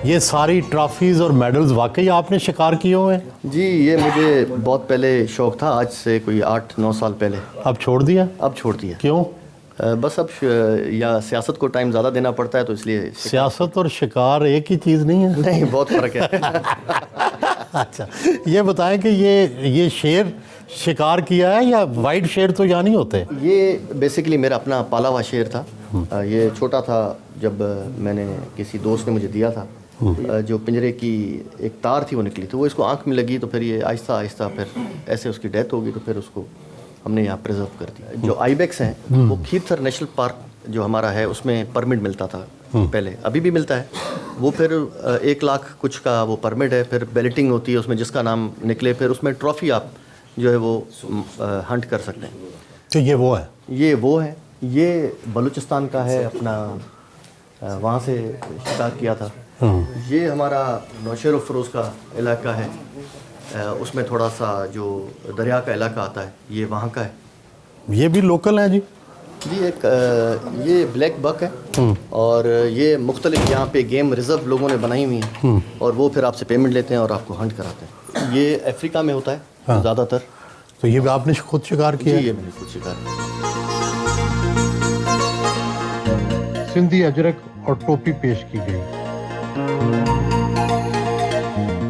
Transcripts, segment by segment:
یہ ساری ٹرافیز اور میڈلز واقعی آپ نے شکار کیے ہوئے ہیں؟ جی یہ مجھے بہت پہلے شوق تھا، آج سے کوئی 8-9 سال پہلے۔ اب چھوڑ دیا؟ اب چھوڑ دیا۔ کیوں؟ بس اب یا سیاست کو ٹائم زیادہ دینا پڑتا ہے تو اس لیے۔ سیاست اور شکار ایک ہی چیز نہیں ہے؟ نہیں، بہت فرق ہے۔ اچھا یہ بتائیں کہ یہ شیر شکار کیا ہے یا وائٹ شیر تو یہاں نہیں ہوتے؟ یہ بیسیکلی میرا اپنا پالا ہوا شیر تھا۔ یہ چھوٹا تھا جب میں نے کسی دوست نے مجھے دیا تھا، جو پنجرے کی ایک تار تھی وہ نکلی تھی، وہ اس کو آنکھ میں لگی تو پھر یہ آہستہ آہستہ پھر ایسے اس کی ڈیتھ ہو گئی، تو پھر اس کو ہم نے یہاں پریزرو کر دیا۔ جو آئی بیکس ہیں وہ کھیرتھر نیشنل پارک جو ہمارا ہے اس میں پرمٹ ملتا تھا پہلے، ابھی بھی ملتا ہے وہ، پھر 1 لاکھ کچھ کا وہ پرمٹ ہے، پھر بیلٹنگ ہوتی ہے اس میں، جس کا نام نکلے پھر اس میں ٹرافی آپ جو ہے وہ ہنٹ کر سکتے ہیں۔ تو یہ وہ ہے؟ یہ وہ ہے، یہ بلوچستان کا ہے اپنا، وہاں سے شکار کیا تھا۔ یہ ہمارا نوشہر و فروز کا علاقہ ہے، اس میں تھوڑا سا جو دریا کا علاقہ آتا ہے یہ وہاں کا ہے۔ یہ بھی لوکل ہیں جی؟ جی ایک یہ بلیک بک ہے، اور یہ مختلف یہاں پہ گیم ریزرو لوگوں نے بنائی ہوئی ہیں، اور وہ پھر آپ سے پیمنٹ لیتے ہیں اور آپ کو ہنٹ کراتے ہیں۔ یہ افریقہ میں ہوتا ہے زیادہ تر۔ تو یہ آپ نے خود شکار کیا؟ جی یہ میں نے خود شکار کیا۔ سندھی اجرک اور ٹوپی پیش کی گئی۔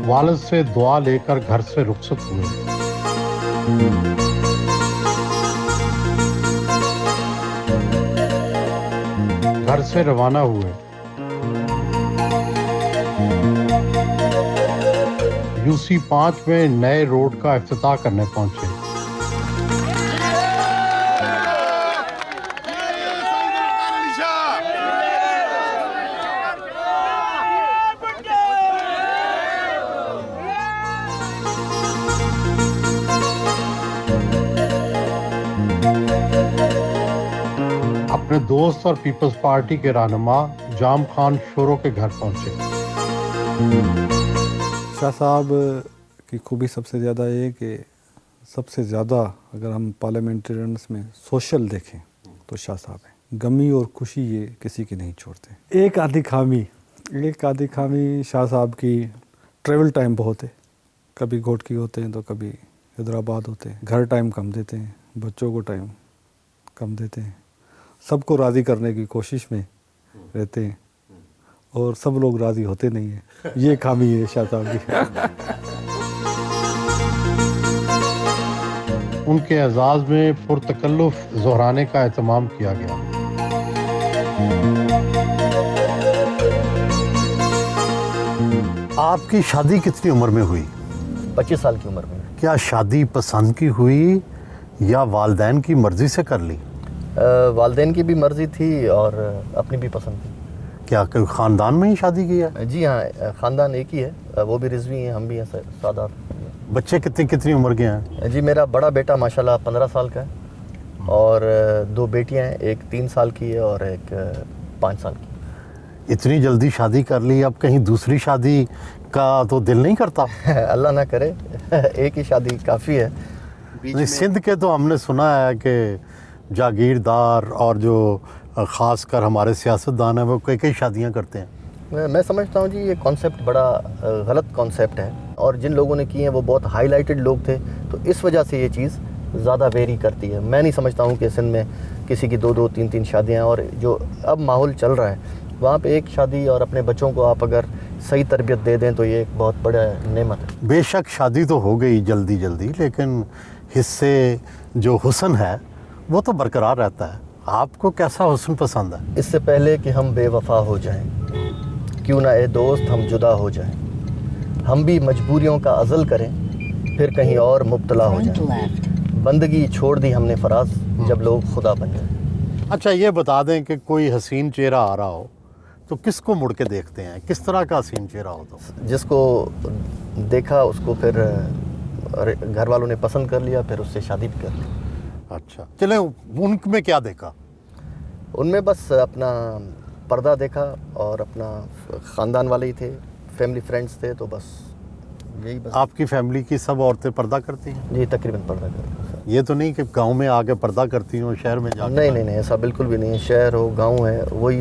والد سے دعا لے کر گھر سے رخصت ہوئے۔ گھر سے روانہ ہوئے۔ UC 5 میں نئے روڈ کا افتتاح کرنے پہنچے۔ اپنے دوست اور پیپلز پارٹی کے رہنما جام خان شورو کے گھر پہنچے۔ شاہ صاحب کی خوبی سب سے زیادہ یہ کہ سب سے زیادہ اگر ہم پارلیمنٹرینس میں سوشل دیکھیں تو شاہ صاحب ہیں، غمی اور خوشی یہ کسی کی نہیں چھوڑتے۔ ایک آدھی خامی شاہ صاحب کی ٹریول ٹائم بہت ہے، کبھی گھوٹکی ہوتے ہیں تو کبھی حیدرآباد ہوتے ہیں، گھر ٹائم کم دیتے ہیں، بچوں کو ٹائم کم دیتے ہیں، سب کو راضی کرنے کی کوشش میں رہتے ہیں اور سب لوگ راضی ہوتے نہیں ہیں، یہ خامی ہے شاہ صاحب کی۔ ان کے اعزاز میں پرتکلف ظہرانے کا اہتمام کیا گیا۔ آپ کی شادی کتنی عمر میں ہوئی؟ 25 سال کی عمر میں۔ کیا شادی پسند کی ہوئی یا والدین کی مرضی سے کر لی؟ والدین کی بھی مرضی تھی اور اپنی بھی پسند تھی۔ کیا کوئی خاندان میں ہی شادی کی ہے؟ جی ہاں، خاندان ایک ہی ہے، وہ بھی رضوی ہیں، ہم بھی ہیں سادات۔ بچے کتنی عمر کے ہیں؟ جی میرا بڑا بیٹا ماشاءاللہ 15 سال کا ہے، اور 2 بیٹیاں ہیں، ایک 3 سال کی ہے اور ایک 5 سال کی۔ اتنی جلدی شادی کر لی، اب کہیں دوسری شادی کا تو دل نہیں کرتا؟ اللہ نہ کرے، ایک ہی شادی کافی ہے۔ سندھ کے تو ہم نے سنا ہے کہ جاگیردار اور جو خاص کر ہمارے سیاستدان ہیں وہ کئی شادیاں کرتے ہیں۔ میں سمجھتا ہوں جی یہ کانسیپٹ بڑا غلط کانسیپٹ ہے، اور جن لوگوں نے کیے ہیں وہ بہت ہائی لائٹڈ لوگ تھے، تو اس وجہ سے یہ چیز زیادہ ویری کرتی ہے۔ میں نہیں سمجھتا ہوں کہ سندھ میں کسی کی 2 3 شادیاں ہیں، اور جو اب ماحول چل رہا ہے وہاں پہ ایک شادی، اور اپنے بچوں کو آپ اگر صحیح تربیت دے دیں تو یہ ایک بہت بڑا نعمت ہے۔ بے شک شادی تو ہو گئی جلدی، لیکن حصے جو حسن ہے وہ تو برقرار رہتا ہے۔ آپ کو کیسا حسن پسند ہے؟ اس سے پہلے کہ ہم بے وفا ہو جائیں، کیوں نہ اے دوست ہم جدا ہو جائیں، ہم بھی مجبوریوں کا عزل کریں پھر کہیں اور مبتلا ہو جائیں، بندگی چھوڑ دی ہم نے فراز جب لوگ خدا بن جائیں۔ اچھا یہ بتا دیں کہ کوئی حسین چہرہ آ رہا ہو تو کس کو مڑ کے دیکھتے ہیں؟ کس طرح کا حسین چہرہ ہو تو؟ جس کو دیکھا اس کو پھر گھر والوں نے پسند کر لیا، پھر اس سے شادی بھی کر لی۔ اچھا چلیں، ان میں کیا دیکھا؟ ان میں بس اپنا پردہ دیکھا، اور اپنا خاندان والے ہی تھے، فیملی فرینڈز تھے، تو بس یہی بس۔ آپ کی فیملی کی سب عورتیں پردہ کرتی ہیں؟ جی تقریباً پردہ کرتے ہیں۔ یہ تو نہیں کہ گاؤں میں آ کے پردہ کرتی ہوں شہر میں جا کے؟ نہیں ایسا بالکل بھی نہیں ہے، شہر ہو گاؤں ہے، وہی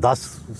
10